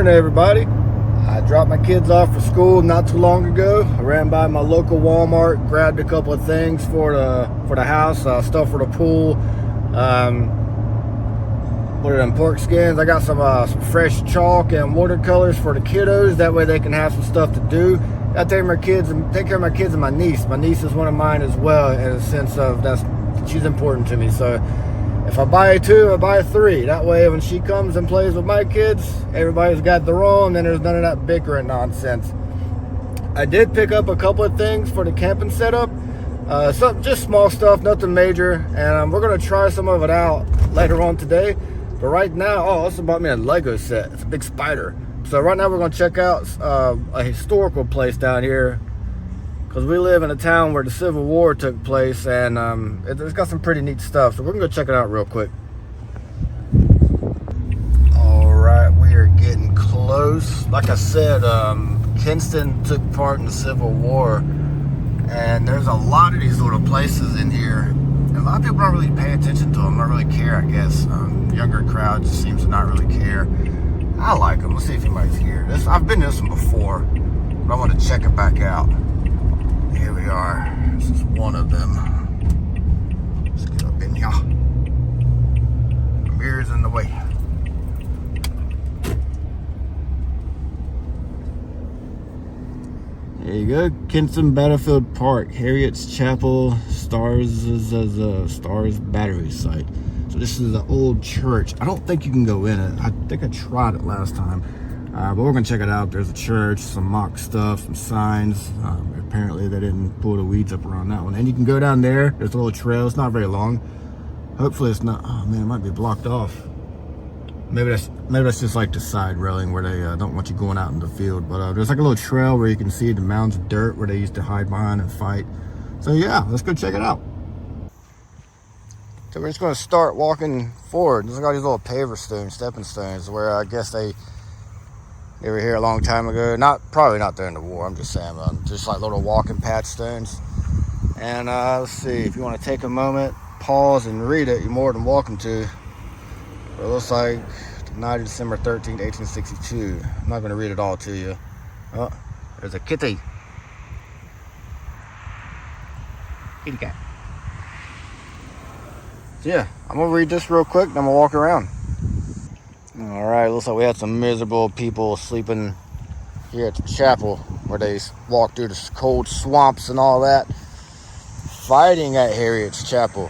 morning, everybody. I dropped my kids off for school not too long ago. I ran by my local Walmart, grabbed a couple of things for the house, stuff for the pool. What are them, pork skins? I got some fresh chalk and watercolors for the kiddos. That way they can have some stuff to do. I take care of my kids and my niece. My niece is one of mine as well, in a sense of she's important to me. So if I buy two, I buy three. That way when she comes and plays with my kids, everybody's got their own, and there's none of that bickering nonsense. I did pick up a couple of things for the camping setup. Some just small stuff, nothing major, and we're going to try some of it out later on today. But right now, I also bought me a Lego set. It's a big spider. So right now we're going to check out a historical place down here, because we live in a town where the Civil War took place, and it's got some pretty neat stuff. So we're going to go check it out real quick. All right, we are getting close. Like I said, Kinston took part in the Civil War, and there's a lot of these little places in here. A lot of people don't really pay attention to them, don't really care, I guess. Younger crowd just seems to not really care. I like them. Let's see if anybody's here. I've been to this one before, but I want to check it back out. Here we are. This is one of them. Let's get up in here. Mirrors in the way. There you go, Kinston Battlefield Park, Harriet's Chapel, Stars battery site. So this is the old church. I don't think you can go in it. I think I tried it last time, but we're gonna check it out. There's a church, some mock stuff, some signs. Apparently they didn't pull the weeds up around that one. And you can go down there. There's a little trail. It's not very long. Hopefully it's not. Oh man, it might be blocked off. Maybe that's just like the side railing where they don't want you going out in the field. But there's like a little trail where you can see the mounds of dirt where they used to hide behind and fight. So yeah, let's go check it out. So we're just going to start walking forward. There's all these little paver stones, stepping stones, where I guess they were here a long time ago. Probably not during the war. I'm just saying, just like little walking patch stones. And let's see, if you want to take a moment, pause and read it, you're more than welcome to. It looks like the night of December 13th, 1862. I'm not going to read it all to you. Oh, there's a kitty. Kitty cat. So yeah, I'm going to read this real quick, then I'm going to walk around. Alright, looks like we had some miserable people sleeping here at the chapel, where they walked through the cold swamps and all that, fighting at Harriet's Chapel.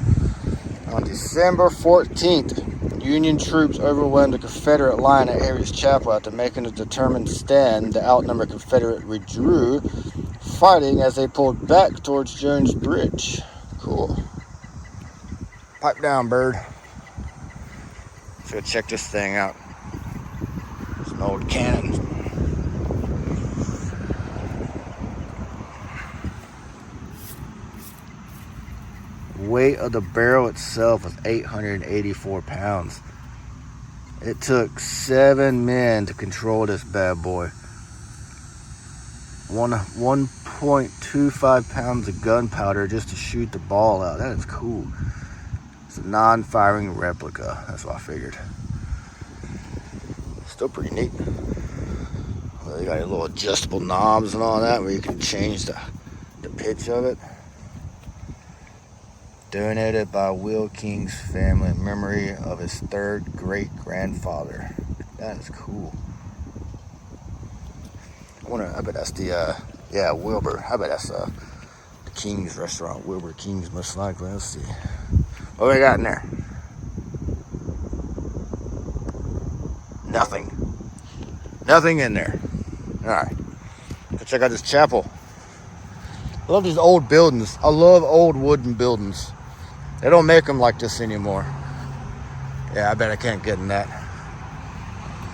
On December 14th, Union troops overwhelmed the Confederate line at Harriet's Chapel. After making a determined stand, the outnumbered Confederate withdrew, fighting as they pulled back towards Jones Bridge. Cool. Pipe down, bird. Let's go check this thing out. It's an old cannon. Weight of the barrel itself was 884 pounds. It took 7 men to control this bad boy. 1.25 pounds of gunpowder just to shoot the ball out. That is cool. It's a non-firing replica. That's what I figured. Still pretty neat. Well, they got little adjustable knobs and all that where you can change the pitch of it. Donated by Will King's family in memory of his third great-grandfather. That is cool. I bet that's Wilbur. I bet that's the King's restaurant. Wilbur King's most likely. Let's see. What we got in there? Nothing. Nothing in there. Alright. Let's check out this chapel. I love these old buildings. I love old wooden buildings. They don't make them like this anymore. Yeah, I bet I can't get in that.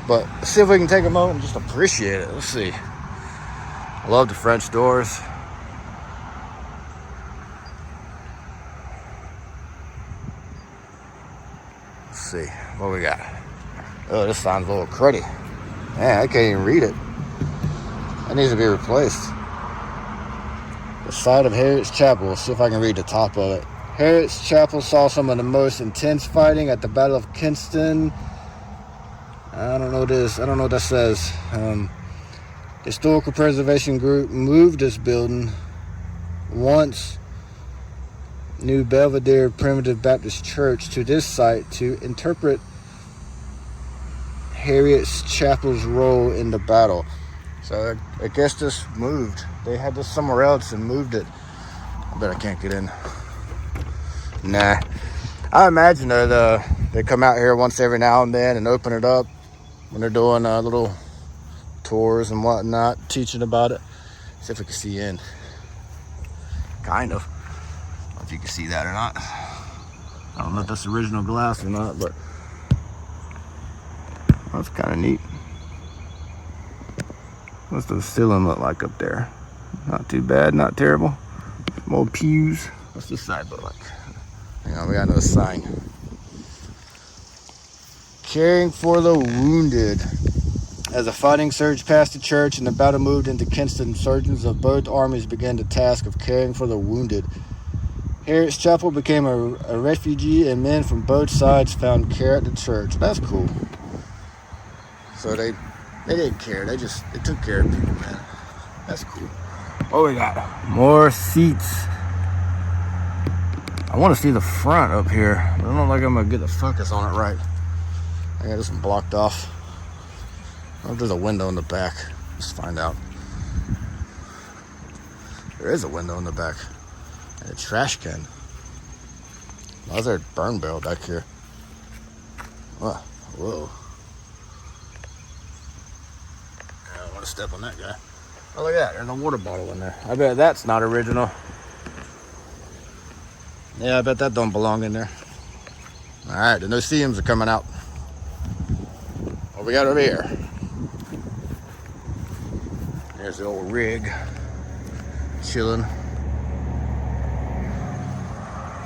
But let's see if we can take a moment and just appreciate it. Let's see. I love the French doors. Let's see what we got. Oh, this sounds a little cruddy. Man, I can't even read it. That needs to be replaced. The site of Harriet's Chapel. Let's see if I can read the top of it. Harriet's Chapel saw some of the most intense fighting at the Battle of Kinston I don't know this. I don't know what that says. Historical Preservation Group moved this building once New Belvedere Primitive Baptist Church to this site to interpret Harriet's Chapel's role in the battle. So I guess this moved. They had this somewhere else and moved it. I bet I can't get in. Nah. I imagine that they come out here once every now and then and open it up when they're doing little tours and whatnot, teaching about it. See if we can see in. Kind of. I don't know if you can see that or not. I don't know if that's original glass or not, but that's kind of neat. What's the ceiling look like up there? Not too bad, not terrible. More pews. What's this side look like? Hang on, we got another sign. Caring for the wounded. As the fighting surged past the church and the battle moved into Kinston, surgeons of both armies began the task of caring for the wounded. Harriet's Chapel became a refugee, and men from both sides found care at the church. That's cool. So they didn't care. They took care of people, man. That's cool. Oh, we got more seats. I want to see the front up here, but I don't think I'm gonna get the focus on it right. I got this one blocked off. I wonder if there's a window in the back. Let's find out. There is a window in the back. And a trash can. Why is there a burn barrel back here? Whoa. I don't want to step on that guy. Oh, look at that. There's a water bottle in there. I bet that's not original. Yeah, I bet that don't belong in there. All right, the museums are coming out. What we got over here? There's the old rig. Chilling.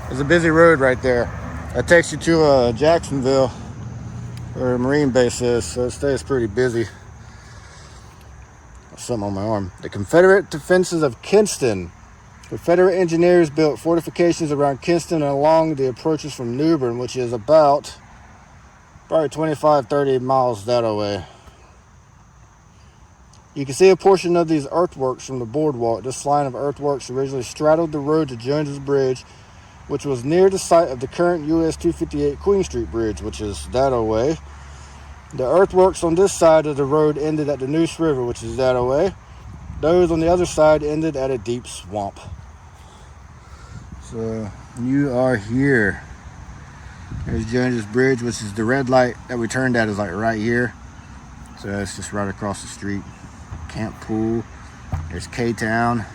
There's a busy road right there. That takes you to Jacksonville, where a Marine base is, so it stays pretty busy. Something on my arm. The Confederate defenses of Kinston. Confederate engineers built fortifications around Kinston and along the approaches from New Bern, which is about probably 25-30 miles that way. You can see a portion of these earthworks from the boardwalk. This line of earthworks originally straddled the road to Jones's Bridge, which was near the site of the current US 258 Queen Street Bridge, which is that away. The earthworks on this side of the road ended at the Neuse River, which is that away. Those on the other side ended at a deep swamp. So you are here. There's Jones's Bridge, which is the red light that we turned at is like right here. So it's just right across the street. Camp Pool. There's K-Town.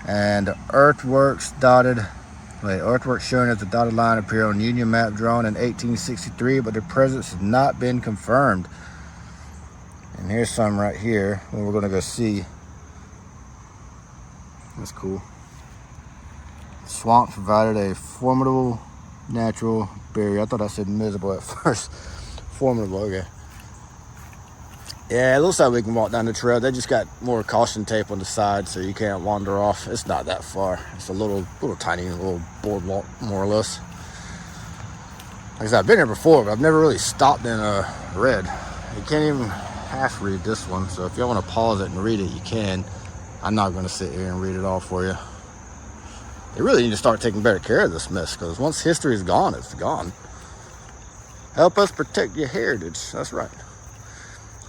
And the earthworks earthworks shown as the dotted line appear on Union map drawn in 1863, but their presence has not been confirmed. And here's some right here where we're gonna go see. That's cool. Swamp provided a formidable natural barrier. I thought I said miserable at first. Formidable, okay. Yeah, it looks like we can walk down the trail. They just got more caution tape on the side so you can't wander off. It's not that far. It's a little tiny boardwalk, more or less. Like I said, I've been here before, but I've never really stopped in read. You can't even half read this one, so if you want to pause it and read it, you can. I'm not going to sit here and read it all for you. They really need to start taking better care of this mess, because once history is gone, it's gone. Help us protect your heritage. That's right.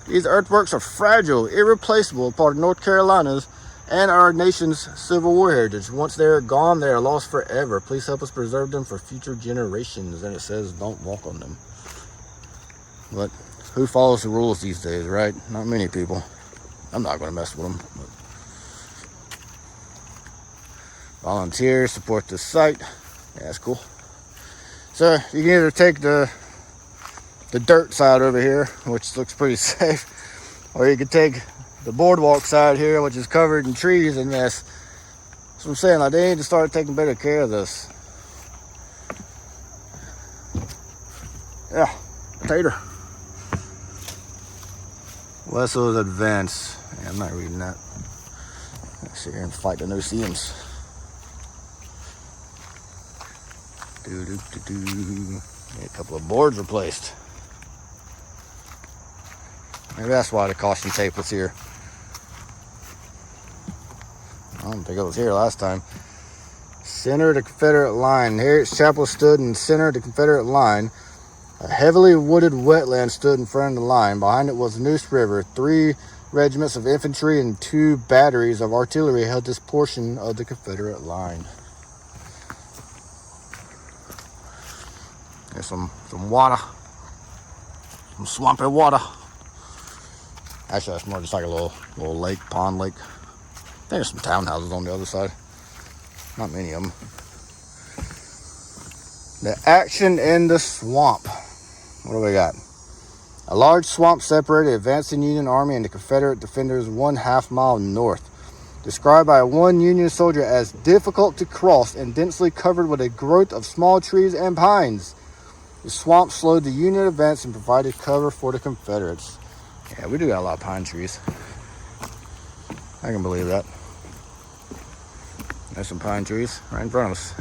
These earthworks are fragile, irreplaceable, part of North Carolina's and our nation's Civil War heritage. Once they're gone, they are lost forever. Please help us preserve them for future generations. And it says, don't walk on them. But who follows the rules these days, right? Not many people. I'm not going to mess with them. But volunteers support this site. Yeah, that's cool. So you can either take the dirt side over here, which looks pretty safe, or you could take the boardwalk side here, which is covered in trees and mess. That's what I'm saying. Like, they need to start taking better care of this. Yeah, potato. Wessel's Advance. Yeah, I'm not reading that. Let's sit here and fight the no-see-ums. Yeah, a couple of boards replaced. Maybe that's why the caution tape was here. I don't think it was here last time. Center of the Confederate line. Harriet's Chapel stood in the center of the Confederate line. A heavily wooded wetland stood in front of the line. Behind it was the Neuse River. 3 regiments of infantry and 2 batteries of artillery held this portion of the Confederate line. There's some water. Some swampy water. Actually, that's more just like a little lake, pond lake. I think there's some townhouses on the other side. Not many of them. The action in the swamp. What do we got? A large swamp separated the advancing Union Army and the Confederate defenders 1/2 mile north. Described by one Union soldier as difficult to cross and densely covered with a growth of small trees and pines. The swamp slowed the Union advance and provided cover for the Confederates. Yeah, we do got a lot of pine trees. I can believe that. There's some pine trees right in front of us.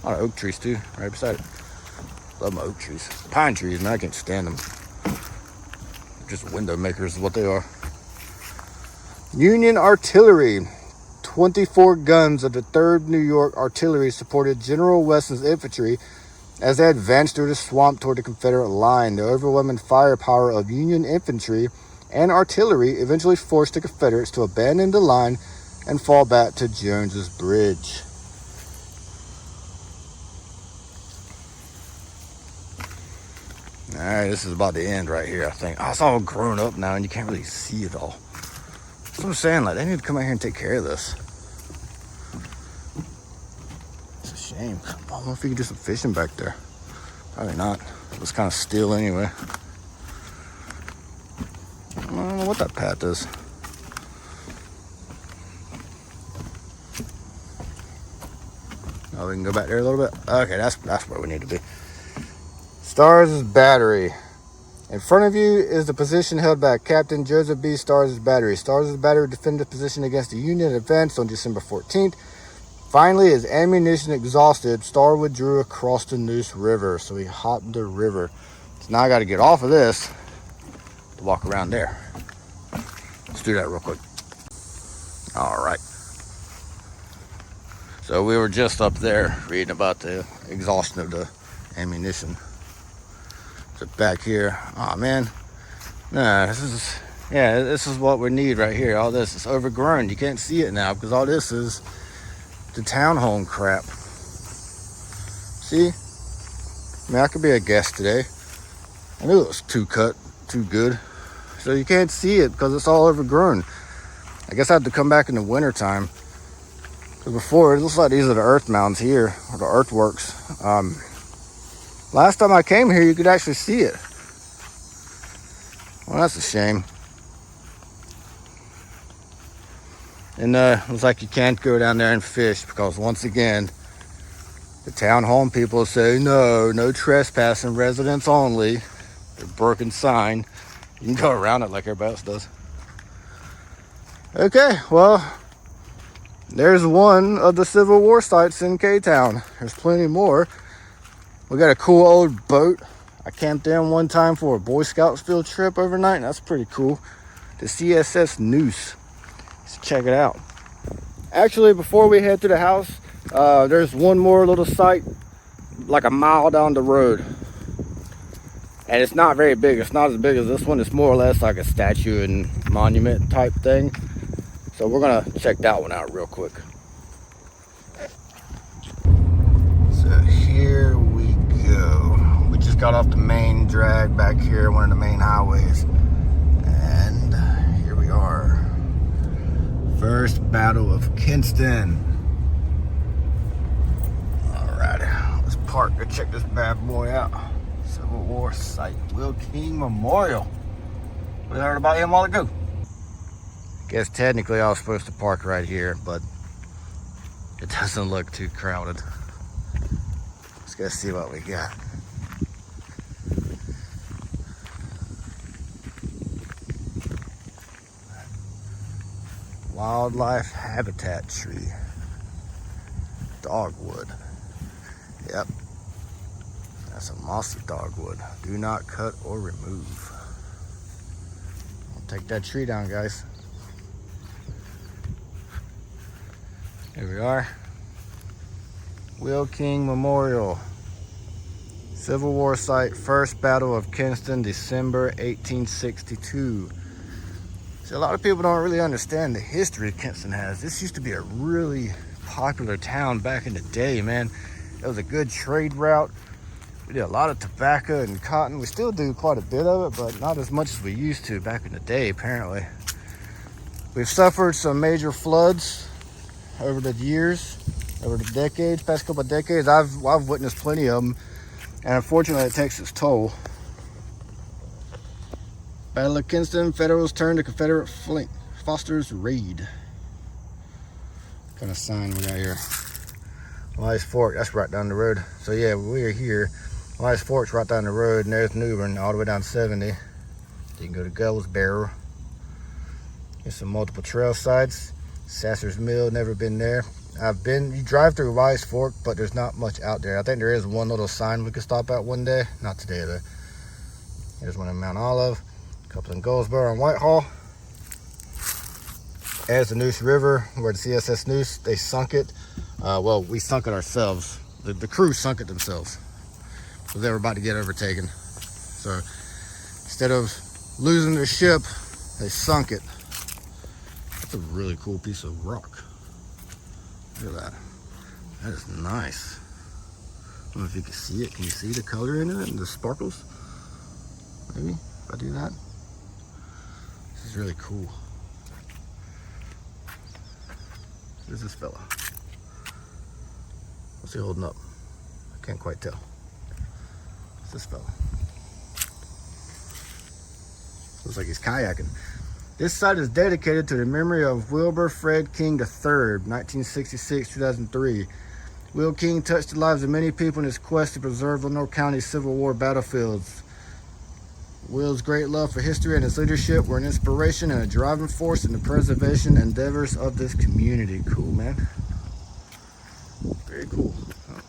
A lot of oak trees too, right beside it. Love my oak trees. Pine trees, man, I can't stand them. Just window makers is what they are. Union artillery. 24 guns of the 3rd New York Artillery supported General Weston's infantry as they advanced through the swamp toward the Confederate line. The overwhelming firepower of Union infantry and artillery eventually forced the Confederates to abandon the line and fall back to Jones's Bridge. All right, this is about the end right here, I think. Oh, it's all grown up now, and you can't really see it all. That's what I'm saying. Like, they need to come out here and take care of this. It's a shame. I wonder if you could do some fishing back there. Probably not. It was kind of still anyway. I don't know what that path is. Oh, we can go back there a little bit. Okay, that's where we need to be. Stars' battery. In front of you is the position held by Captain Joseph B. Stars' battery. Stars' battery defended the position against the Union advance on December 14th. Finally, as ammunition exhausted, Starr withdrew across the Neuse River. So he hopped the river. So now I got to get off of this to walk around there. Let's do that real quick. All right. So we were just up there reading about the exhaustion of the ammunition. So back here, oh man, nah, this is what we need right here. All this is overgrown. You can't see it now because all this is the townhome crap. See, I mean, I could be a guest today. I knew it was too good. So you can't see it because it's all overgrown. I guess I have to come back in the wintertime. Because before, it looks like these are the earth mounds here, or the earthworks. Last time I came here, you could actually see it. Well, that's a shame. And looks like you can't go down there and fish because once again, the townhome people say, no trespassing, residents only. The broken sign. You can go around it like everybody else does. Okay, well, there's one of the Civil War sites in K-Town. There's plenty more. We got a cool old boat. I camped in one time for a Boy Scouts field trip overnight, and that's pretty cool. The CSS Neuse. Let's check it out. Actually, before we head to the house, there's one more little site like a mile down the road. And it's not very big. It's not as big as this one. It's more or less like a statue and monument type thing. So we're gonna check that one out real quick. So here we go. We just got off the main drag back here, one of the main highways. And here we are. First Battle of Kinston. Alright, let's park and check this bad boy out. Civil War site, Will King Memorial. We heard about him a while ago. Guess technically I was supposed to park right here, but it doesn't look too crowded. Let's go see what we got. Wildlife habitat tree. Dogwood. Yep. That's a mossy dogwood. Do not cut or remove. Take that tree down, guys. Here we are. Will King Memorial. Civil War site, First Battle of Kinston, December 1862. See, a lot of people don't really understand the history Kinston has. This used to be a really popular town back in the day, man. It was a good trade route. We did a lot of tobacco and cotton. We still do quite a bit of it, but not as much as we used to back in the day, apparently. We've suffered some major floods over the years, over the decades, past couple of decades. I've witnessed plenty of them, and unfortunately it takes its toll. Battle of Kinston, Federals turn to Confederate flank. Foster's raid. What kind of sign we got here? Elias Fork, that's right down the road. So yeah, we're here. Elias Fork's right down the road, and there's New Bern all the way down 70. You can go to Gull's Barrel. There's some multiple trail sites. Sasser's Mill, never been there. You drive through Elias Fork, but there's not much out there. I think there is one little sign we could stop at one day. Not today though. There's one in Mount Olive. A couple in Goldsboro and Whitehall. There's the Neuse River, where the CSS Neuse, they sunk it. Well, we sunk it ourselves. The crew sunk it themselves. So they were about to get overtaken. So instead of losing the ship, they sunk it. That's a really cool piece of rock. Look at that. That is nice. I don't know if you can see it. Can you see the color in it and the sparkles? Maybe if I do that. This is really cool. Who's this fella? What's he holding up? I can't quite tell. What's this fella? Looks like he's kayaking. This site is dedicated to the memory of Wilbur Fred King III, 1966-2003. Will King touched the lives of many people in his quest to preserve Lenoir County's Civil War battlefields. Will's great love for history and his leadership were an inspiration and a driving force in the preservation endeavors of this community. Cool, man. Very cool. Oh.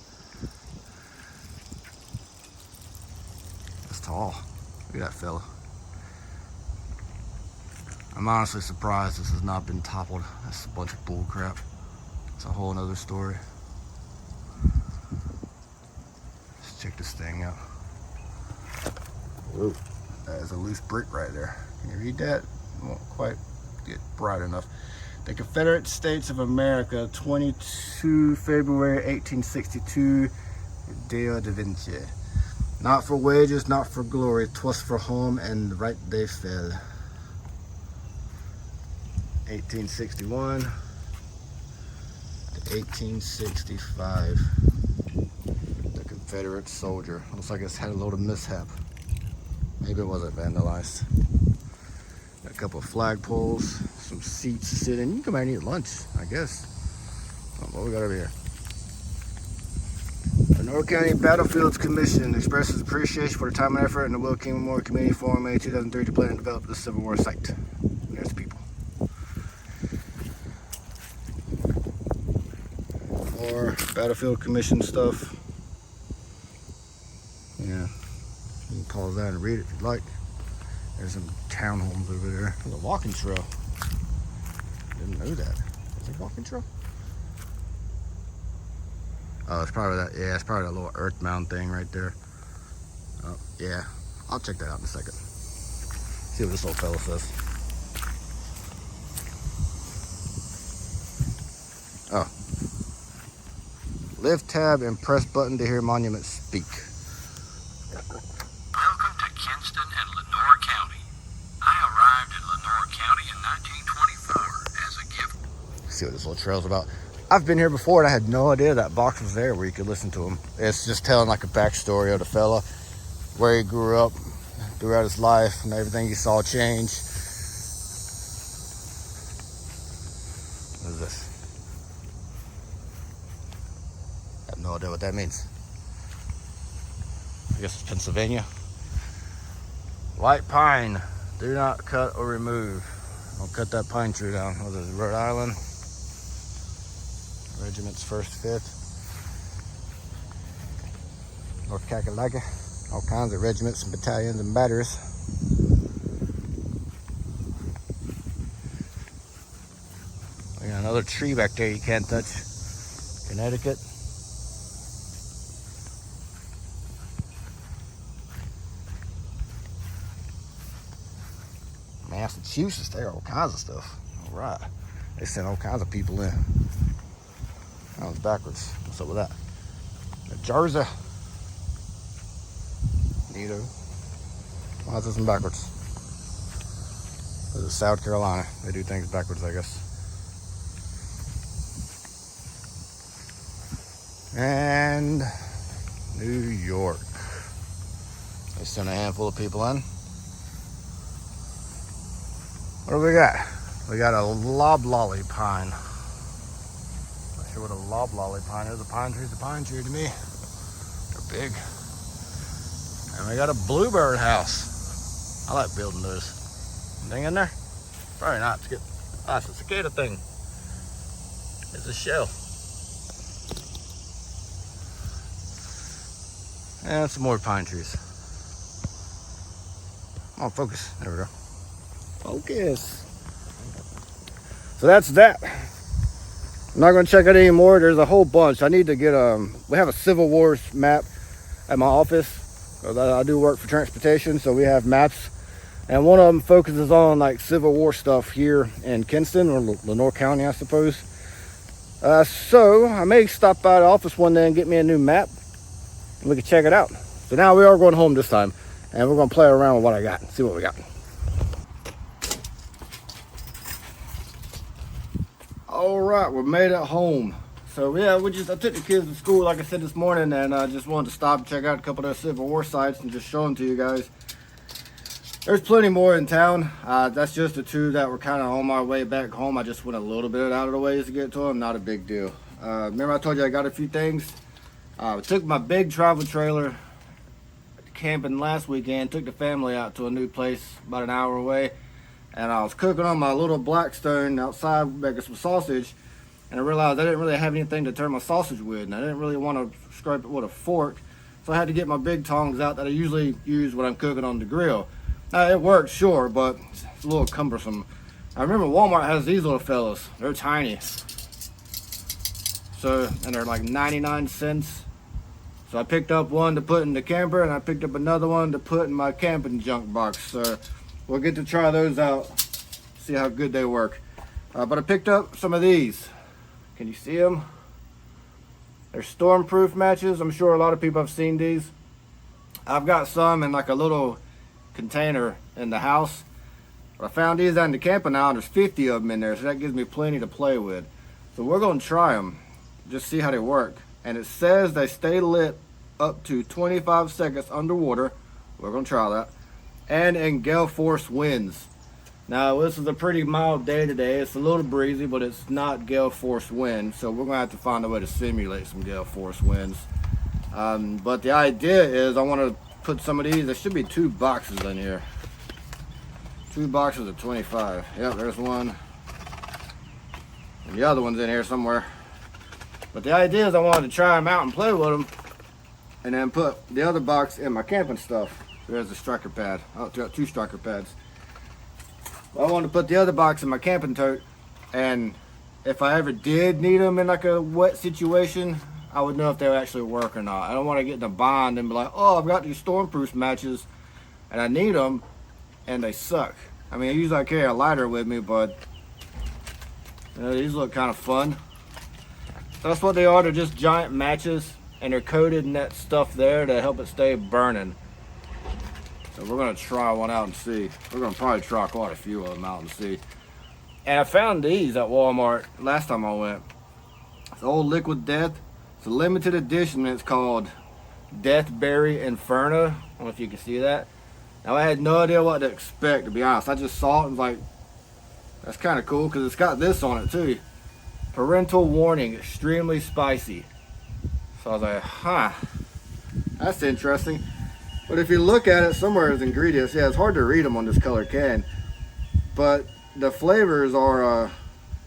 That's tall. Look at that fella. I'm honestly surprised this has not been toppled. That's a bunch of bull crap. It's a whole nother story. Let's check this thing out. Whoa, that is a loose brick right there. Can you read that? It won't quite get bright enough. The Confederate States of America, 22 February 1862, Deo da Vinci. Not for wages, not for glory, 'twas for home, and right they fell. 1861 to 1865. The Confederate soldier. Looks like it's had a little mishap. Maybe it wasn't vandalized. Got a couple of flagpoles, some seats to sit in. You can come out and eat lunch, I guess. Oh, what we got over here? The Lenoir County Battlefields Commission expresses appreciation for the time and effort in the Will King Memorial Committee formed May 2003 to plan and develop the Civil War site. There's the people. More Battlefield Commission stuff. Yeah, you can pause that and read it if you'd like. There's some townhomes over there. There's a walking trail. Didn't know that. Is there a walking trail? Oh, it's probably that. Yeah, it's probably that little earth mound thing right there. Oh, yeah. I'll check that out in a second. See what this little fella says. Oh. Lift tab and press button to hear monuments speak. Welcome to Kinston and Lenoir County. I arrived in Lenoir County in 1924 as a gift. See what this little trail's about. I've been here before and I had no idea that box was there where you could listen to him. It's just telling like a backstory of the fella, where he grew up throughout his life and everything he saw change. What is this? I have no idea what that means. I guess it's Pennsylvania. White pine. Do not cut or remove. Don't cut that pine tree down. What is it, Rhode Island? Regiment's 1st, 5th. North Kakalaka. All kinds of regiments and battalions and batteries. Another tree back there you can't touch. Connecticut. Massachusetts, they got all kinds of stuff. All right. They sent all kinds of people in. That was backwards. What's up with that? New Jersey. Neato. Why is this one backwards? This is South Carolina. They do things backwards, I guess. And New York. They sent a handful of people in. What do we got? We got a loblolly pine. Not sure what a loblolly pine is. A pine tree's a pine tree to me. They're big. And we got a bluebird house. I like building those. Anything in there? Probably not. It's good. Ah, it's a cicada thing. It's a shell. And some more pine trees. Come on, focus. There we go. Focus. So that's that. I'm not going to check it anymore. There's a whole bunch. I need to get we have a Civil War map at my office. I do work for transportation, so we have maps. And one of them focuses on like Civil War stuff here in Kinston, or Lenoir County, I suppose. So I may stop by the office one day and get me a new map, and we can check it out. So now we are going home this time, and we're going to play around with what I got, see what we got. All right, we made it home. So yeah, I took the kids to school, like I said this morning, and I just wanted to stop and check out a couple of those Civil War sites and just show them to you guys. There's plenty more in town. That's just the two that were kind of on my way back home. I just went a little bit out of the way to get to them. Not a big deal. Remember I told you I got a few things? I took my big travel trailer camping last weekend. Took the family out to a new place about an hour away. And I was cooking on my little Blackstone outside making some sausage. And I realized I didn't really have anything to turn my sausage with. And I didn't really want to scrape it with a fork. So I had to get my big tongs out that I usually use when I'm cooking on the grill. It worked, sure, but it's a little cumbersome. I remember Walmart has these little fellas. They're tiny. And they're like 99 cents. So I picked up one to put in the camper, and I picked up another one to put in my camping junk box. So we'll get to try those out, see how good they work. But I picked up some of these. Can you see them? They're stormproof matches. I'm sure a lot of people have seen these. I've got some in like a little container in the house. But I found these out in the camper now, and there's 50 of them in there, so that gives me plenty to play with. So we're going to try them, just see how they work. And it says they stay lit up to 25 seconds underwater. We're going to try that. And in gale force winds. Now this is a pretty mild day today. It's a little breezy, but it's not gale force wind, so we're going to have to find a way to simulate some gale force winds. But the idea is I want to put some of these. There should be 2 boxes in here. 2 boxes of 25. Yep, there's one. And the other one's in here somewhere. But the idea is I wanted to try them out and play with them, and then put the other box in my camping stuff. There's the striker pad. Oh, 2 striker pads. I wanted to put the other box in my camping tote, and if I ever did need them in like a wet situation, I would know if they would actually work or not. I don't want to get in a bind and be like, oh, I've got these stormproof matches and I need them and they suck. I mean, usually I carry a lighter with me, but you know, these look kind of fun. So that's what they are. They're just giant matches, and they're coated in that stuff there to help it stay burning. So we're going to try one out and see. We're going to probably try quite a few of them out and see. And I found these at Walmart last time I went. It's Old Liquid Death. It's a limited edition. It's called Deathberry Inferno. I don't know if you can see that. Now I had no idea what to expect, to be honest. I just saw it and was like, that's kind of cool because it's got this on it too. Parental warning, extremely spicy. So I was like, huh, that's interesting. But if you look at it, somewhere as ingredients, yeah, it's hard to read them on this color can. But the flavors are,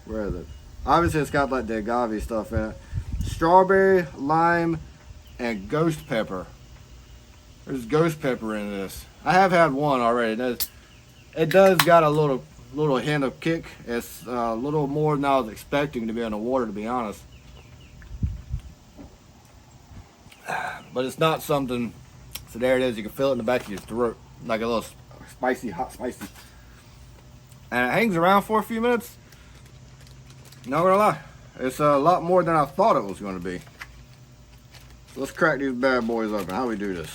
where is it? Obviously it's got like the agave stuff in it. Strawberry, lime, and ghost pepper. There's ghost pepper in this. I have had one already. It does got a little little hint of kick. It's a little more than I was expecting to be in the water, to be honest. But it's not something. So there it is. You can feel it in the back of your throat, like a little spicy, hot spicy. And it hangs around for a few minutes. Not gonna lie, it's a lot more than I thought it was gonna be. So let's crack these bad boys open. How do we do this?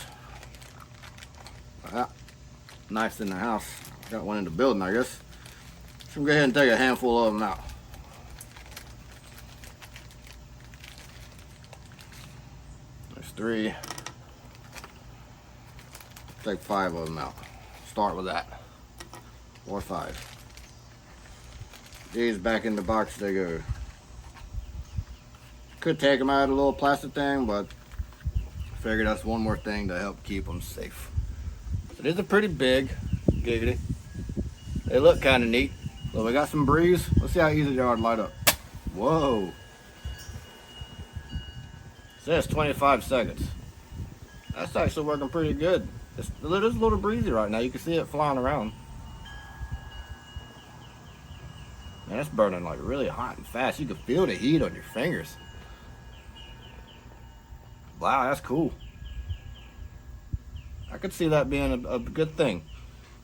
Knife's in the house. Got one in the building, I guess. So we'll go ahead and take a handful of them out. There's 3. Take 5 of them out. Start with that. Or 5. These back in the box they go. Could take them out of the little plastic thing, but I figured that's one more thing to help keep them safe. So these are pretty big, giggity. They look kind of neat. So we got some breeze. Let's see how easy they are to light up. Whoa. It says 25 seconds. That's actually working pretty good. It's a little breezy right now. You can see it flying around. Man, it's burning like really hot and fast. You can feel the heat on your fingers. Wow, that's cool. I could see that being a good thing.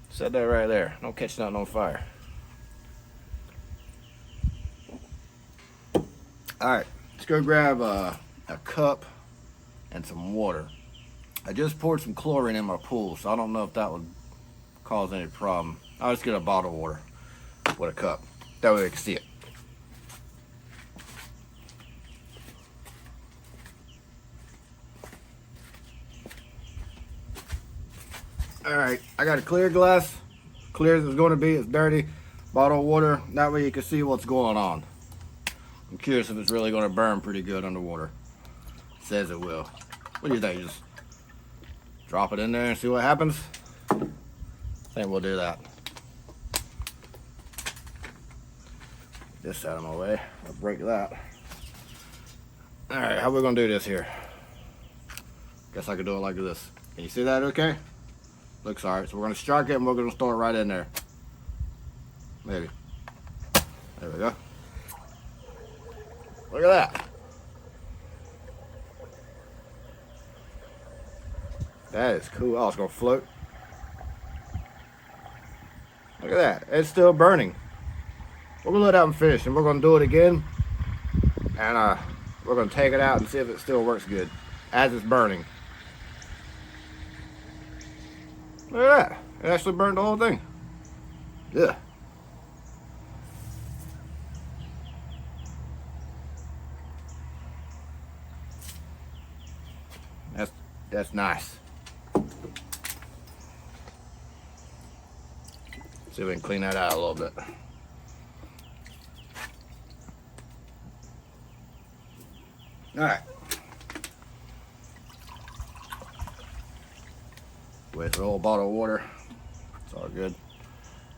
Set that right there. Don't catch nothing on fire. Alright, let's go grab a cup and some water. I just poured some chlorine in my pool, so I don't know if that would cause any problem. I'll just get a bottle of water with a cup. That way we can see it. Alright, I got a clear glass. Clear as it's going to be. It's dirty. Bottle of water. That way you can see what's going on. I'm curious if it's really going to burn pretty good underwater. It says it will. What do you think? Just drop it in there and see what happens? I think we'll do that. Get this out of my way. I'll break that. Alright, how we going to do this here? Guess I could do it like this. Can you see that okay? Looks alright. So we're going to strike it and we're going to start right in there. Maybe. There we go. Look at that. That is cool. Oh, it's going to float. Look at that. It's still burning. We're going to let that one finish and we're going to do it again. And we're going to take it out and see if it still works good as it's burning. Look at that. It actually burned the whole thing. Yeah. That's nice. See if we can clean that out a little bit. Alright. With a little bottle of water. It's all good.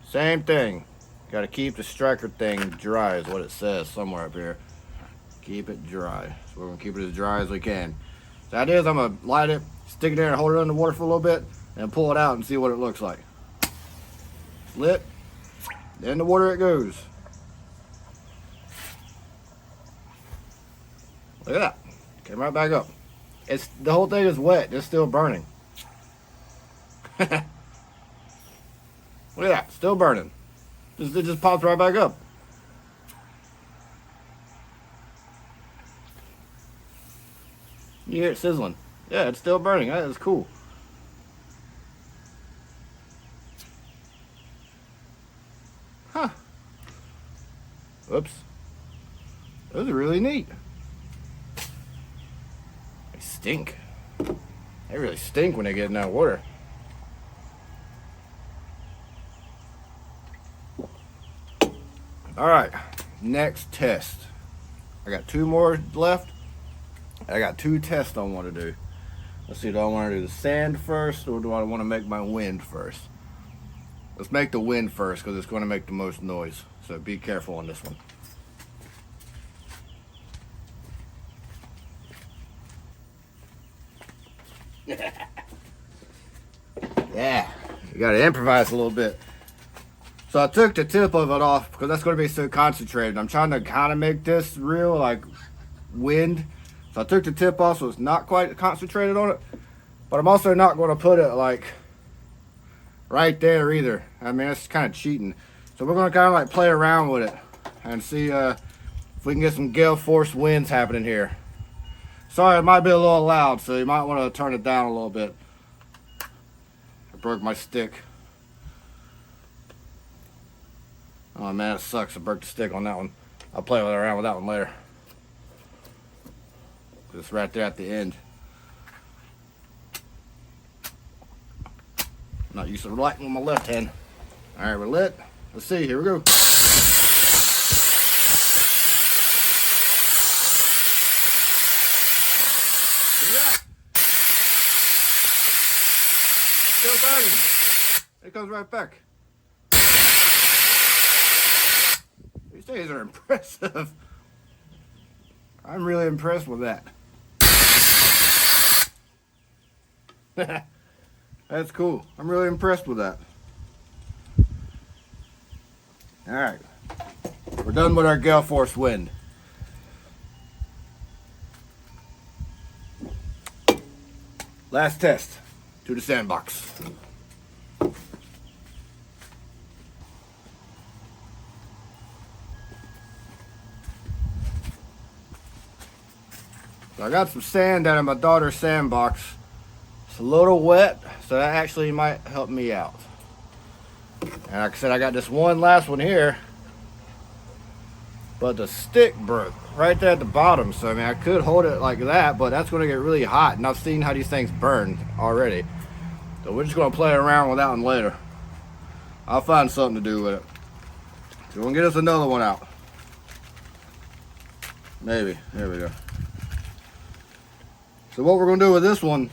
Same thing. Got to keep the striker thing dry is what it says somewhere up here. Keep it dry. So we're going to keep it as dry as we can. The idea is I'm going to light it, stick it there and hold it under water for a little bit, and pull it out and see what it looks like. It's lit. In the water it goes. Look at that. Came right back up. The whole thing is wet. It's still burning. Look at that. Still burning. It just pops right back up. You hear it sizzling. Yeah, it's still burning. That is cool. Huh. Oops. Those are really neat. They stink. They really stink when they get in that water. Alright, next test. I got 2 more left. I got 2 tests I want to do. Let's see, do I want to do the sand first or do I want to make my wind first? Let's make the wind first because it's going to make the most noise. So be careful on this one. Yeah, you got to improvise a little bit. So I took the tip of it off because that's going to be so concentrated. I'm trying to kind of make this real like wind. So I took the tip off so it's not quite concentrated on it. But I'm also not going to put it like right there either. I mean, that's kind of cheating. So we're going to kind of like play around with it and see if we can get some gale force winds happening here. Sorry, it might be a little loud, so you might want to turn it down a little bit. I broke my stick. Oh man, it sucks. I broke the stick on that one. I'll play around with that one later. Just right there at the end. I'm not used to lighting with my left hand. Alright, we're lit. Let's see, here we go. Still burning. It comes right back. These things are impressive. I'm really impressed with that. That's cool. I'm really impressed with that. Alright. We're done with our gale force wind. Last test to the sandbox. So I got some sand out of my daughter's sandbox. It's a little wet, so that actually might help me out. And like I said, I got this one last one here, but the stick broke right there at the bottom. So I mean, I could hold it like that, but that's going to get really hot, and I've seen how these things burn already. So we're just going to play around with that one later. I'll find something to do with it. So we're going to get us another one out. Maybe. There we go. So what we're going to do with this one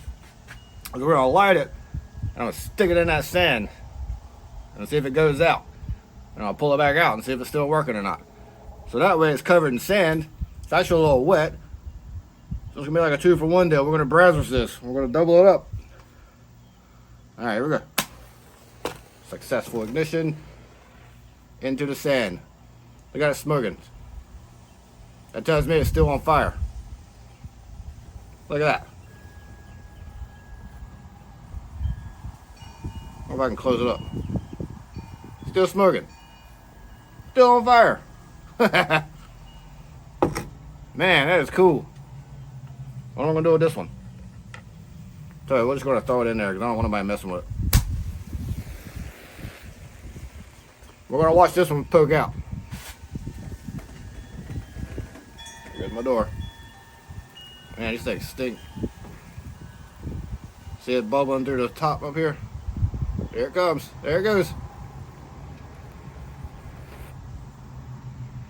is we're going to light it, and I'm going to stick it in that sand and see if it goes out. And I'll pull it back out and see if it's still working or not. So that way it's covered in sand. It's actually a little wet. So it's going to be like a 2-for-1 deal. We're going to brazzers this. We're going to double it up. Alright, here we go. Successful ignition. Into the sand. Look at it smoking. That tells me it's still on fire. Look at that. If I can close it up. Still smoking. Still on fire. Man, that is cool. What am I going to do with this one? So we're just going to throw it in there because I don't want anybody messing with it. We're going to watch this one poke out. Here's my door. Man, these things stink. See it bubbling through the top up here? There it comes. There it goes.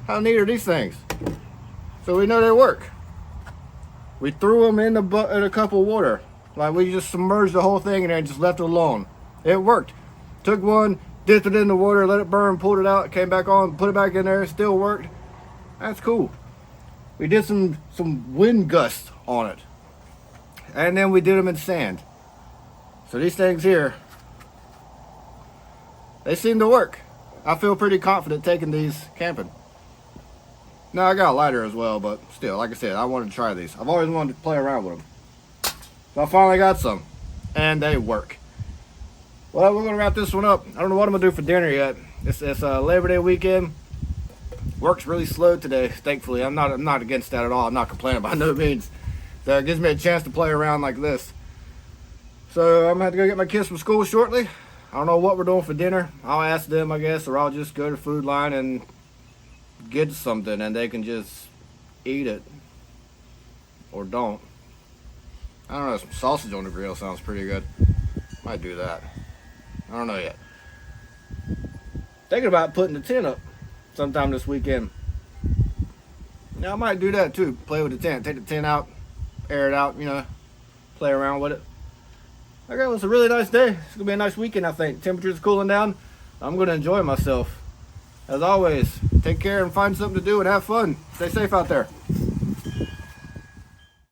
How neat are these things? So we know they work. We threw them in a cup of water. Like we just submerged the whole thing in there and just left it alone. It worked. Took one, dipped it in the water, let it burn, pulled it out, came back on, put it back in there, it still worked. That's cool. We did some wind gusts on it. And then we did them in sand. So these things here, they seem to work. I feel pretty confident taking these camping. Now I got a lighter as well, but still, like I said, I wanted to try these. I've always wanted to play around with them. So I finally got some, and they work. Well, we're gonna wrap this one up. I don't know what I'm gonna do for dinner yet. It's Labor Day weekend. Work's really slow today, thankfully. I'm not against that at all. I'm not complaining by no means. So it gives me a chance to play around like this. So I'm gonna have to go get my kids from school shortly. I don't know what we're doing for dinner. I'll ask them, I guess, or I'll just go to Food Line and get something and they can just eat it. Or don't. I don't know, some sausage on the grill sounds pretty good. Might do that. I don't know yet. Thinking about putting the tent up sometime this weekend. Now I might do that too. Play with the tent. Take the tent out, air it out, you know, play around with it. Okay, well, it's a really nice day. It's gonna be a nice weekend, I think. Temperature's cooling down. I'm gonna enjoy myself. As always, take care and find something to do and have fun. Stay safe out there.